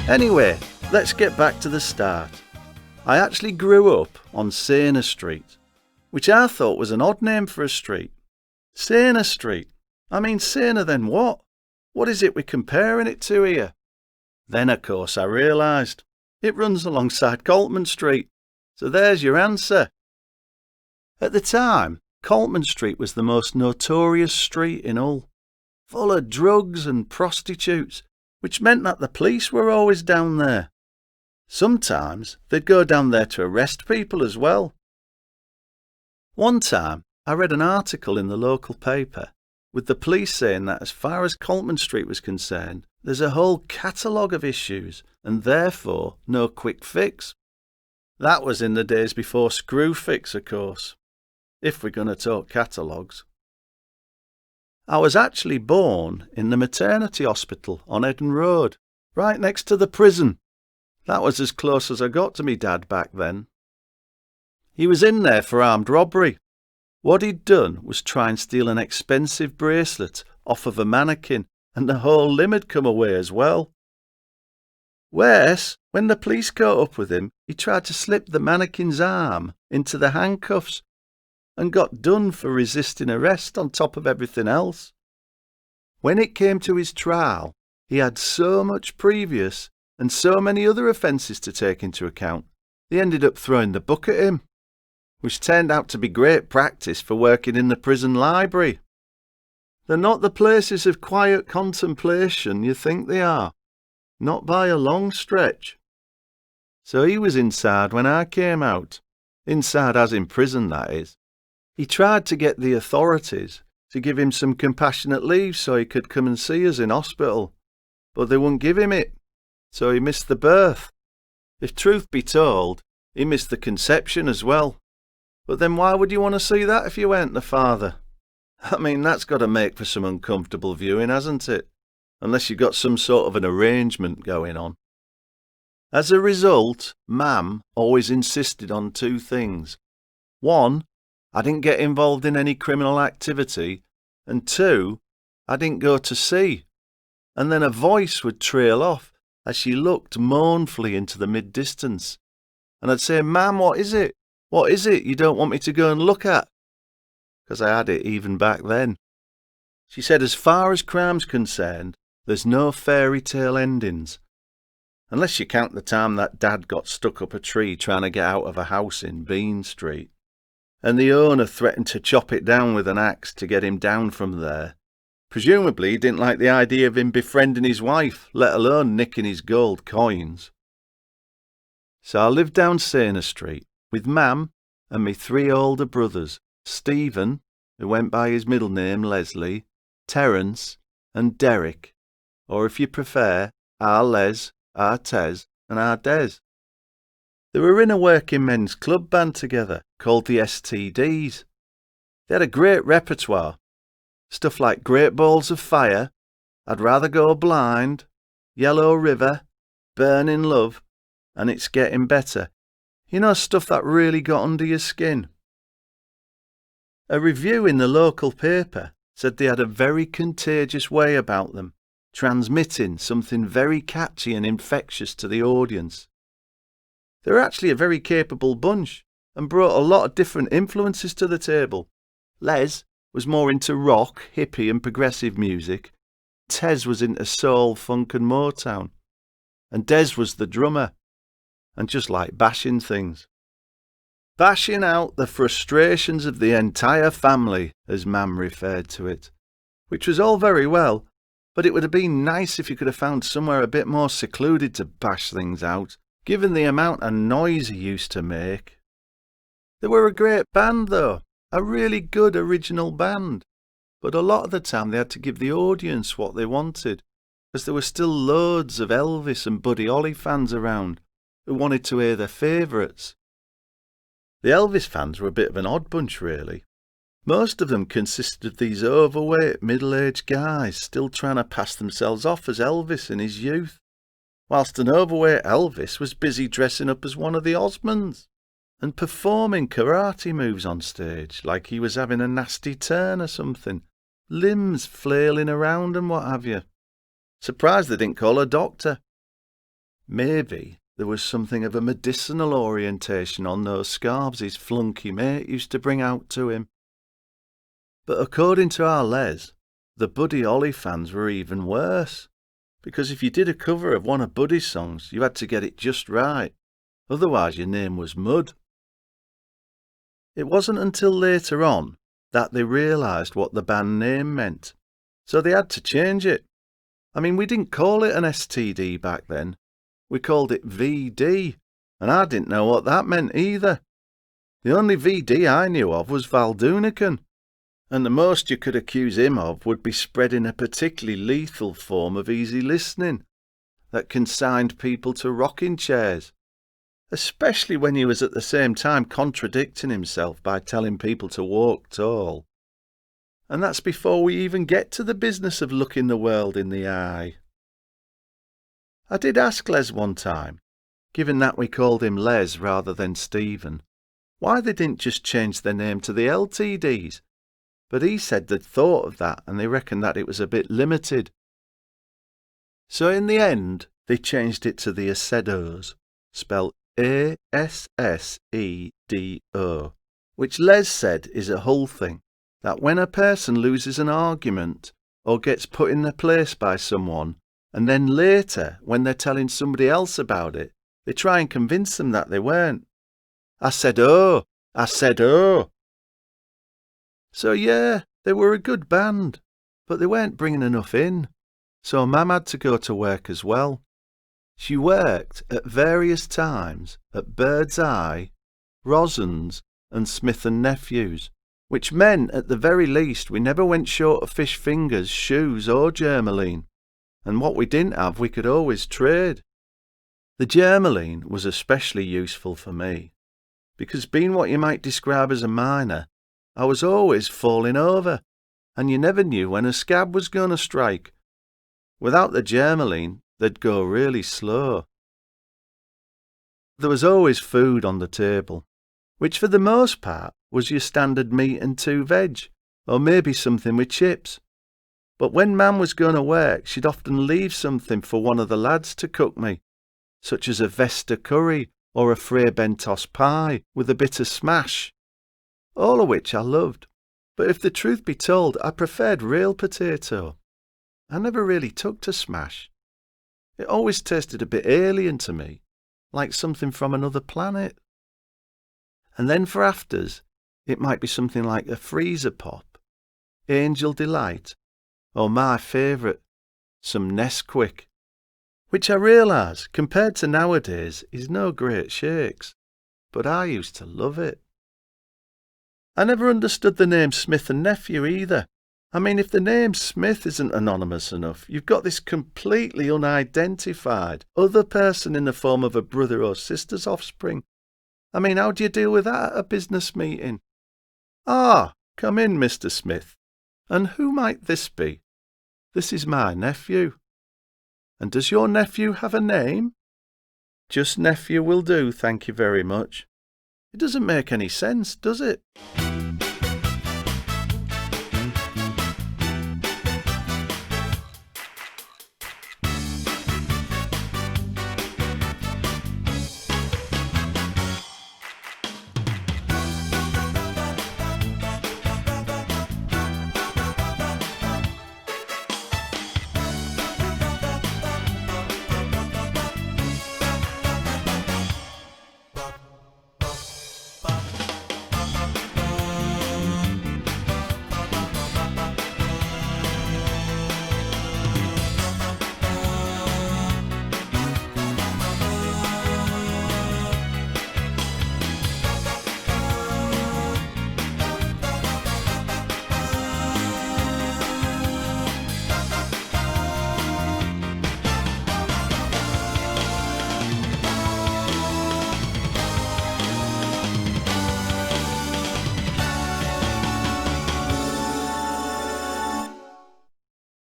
Anyway, let's get back to the start. I actually grew up on Ch2 Street, which I thought was an odd name for a street. Ch2 Street. I mean, Ch2 then what? What is it we're comparing it to here? Then, of course, I realised it runs alongside Coltman Street. So there's your answer. At the time, Coltman Street was the most notorious street in Hull, full of drugs and prostitutes, which meant that the police were always down there. Sometimes they'd go down there to arrest people as well. One time, I read an article in the local paper with the police saying that as far as Coltman Street was concerned, there's a whole catalogue of issues and therefore no quick fix. That was in the days before Screwfix, of course, if we're going to talk catalogues. I was actually born in the maternity hospital on Eden Road, right next to the prison. That was as close as I got to me dad back then. He was in there for armed robbery. What he'd done was try and steal an expensive bracelet off of a mannequin, and the whole limb had come away as well. Worse, when the police caught up with him, he tried to slip the mannequin's arm into the handcuffs and got done for resisting arrest on top of everything else. When it came to his trial, he had so much previous and so many other offences to take into account, they ended up throwing the book at him, which turned out to be great practice for working in the prison library. They're not the places of quiet contemplation you think they are. Not by a long stretch. So he was inside when I came out. Inside as in prison, that is. He tried to get the authorities to give him some compassionate leave so he could come and see us in hospital. But they wouldn't give him it. So he missed the birth. If truth be told, he missed the conception as well. But then why would you want to see that if you weren't the father? I mean, that's got to make for some uncomfortable viewing, hasn't it? Unless you've got some sort of an arrangement going on. As a result, Mam always insisted on two things. One, I didn't get involved in any criminal activity, and two, I didn't go to sea. And then a voice would trail off as she looked mournfully into the mid-distance. And I'd say, Mam, what is it? What is it you don't want me to go and look at? Because I had it even back then. She said, as far as crime's concerned, there's no fairy tale endings. Unless you count the time that Dad got stuck up a tree trying to get out of a house in Bean Street, and the owner threatened to chop it down with an axe to get him down from there. Presumably he didn't like the idea of him befriending his wife, let alone nicking his gold coins. So I lived down Ch2 Street with Mam and me 3 older brothers, Stephen, who went by his middle name Leslie, Terence and Derek, or if you prefer, our Les, our Tez and our Des. They were in a working men's club band together called the STDs. They had a great repertoire. Stuff like Great Balls of Fire, I'd Rather Go Blind, Yellow River, Burning Love, and It's Getting Better. You know, stuff that really got under your skin. A review in the local paper said they had a very contagious way about them, transmitting something very catchy and infectious to the audience. They were actually a very capable bunch and brought a lot of different influences to the table. Les was more into rock, hippie and progressive music. Tez was into soul, funk and Motown. And Des was the drummer, and just like bashing things. Bashing out the frustrations of the entire family, as Mam referred to it, which was all very well, but it would have been nice if you could have found somewhere a bit more secluded to bash things out, given the amount of noise he used to make. They were a great band though, a really good original band, but a lot of the time they had to give the audience what they wanted, as there were still loads of Elvis and Buddy Holly fans around who wanted to hear their favourites. The Elvis fans were a bit of an odd bunch really. Most of them consisted of these overweight middle-aged guys still trying to pass themselves off as Elvis in his youth, whilst an overweight Elvis was busy dressing up as one of the Osmonds and performing karate moves on stage like he was having a nasty turn or something, limbs flailing around and what have you. Surprised they didn't call a doctor. Maybe there was something of a medicinal orientation on those scarves his flunky mate used to bring out to him. But according to our Les, the Buddy Holly fans were even worse, because if you did a cover of one of Buddy's songs, you had to get it just right, otherwise your name was mud. It wasn't until later on that they realised what the band name meant, so they had to change it. I mean, we didn't call it an STD back then, we called it VD, and I didn't know what that meant either. The only VD I knew of was Valdoonican, and the most you could accuse him of would be spreading a particularly lethal form of easy listening that consigned people to rocking chairs, especially when he was at the same time contradicting himself by telling people to walk tall. And that's before we even get to the business of looking the world in the eye. I did ask Les one time, given that we called him Les rather than Stephen, why they didn't just change their name to the LTDs, but he said they'd thought of that and they reckoned that it was a bit limited. So in the end, they changed it to the Assedos, spelled A-S-S-E-D-O, which Les said is a whole thing, that when a person loses an argument or gets put in their place by someone, and then later, when they're telling somebody else about it, they try and convince them that they weren't. I said, oh. So yeah, they were a good band, but they weren't bringing enough in, so Mam had to go to work as well. She worked at various times at Bird's Eye, Rosin's and Smith and Nephew's, which meant at the very least we never went short of fish fingers, shoes or germaline. And what we didn't have we could always trade. The germaline was especially useful for me, because being what you might describe as a miner, I was always falling over, and you never knew when a scab was going to strike. Without the germaline, they'd go really slow. There was always food on the table, which for the most part was your standard meat and 2 veg, or maybe something with chips. But when Mam was going to work, she'd often leave something for one of the lads to cook me, such as a Vesta curry or a Frey Bentos pie with a bit of smash, all of which I loved. But if the truth be told, I preferred real potato. I never really took to smash. It always tasted a bit alien to me, like something from another planet. And then for afters, it might be something like a freezer pop, Angel Delight, or my favourite, some Nesquik, which I realise, compared to nowadays, is no great shakes, but I used to love it. I never understood the name Smith and Nephew either. I mean, if the name Smith isn't anonymous enough, you've got this completely unidentified other person in the form of a brother or sister's offspring. I mean, how do you deal with that at a business meeting? Ah, come in, Mr. Smith. And who might this be? This is my nephew. And does your nephew have a name? Just nephew will do, thank you very much. It doesn't make any sense, does it?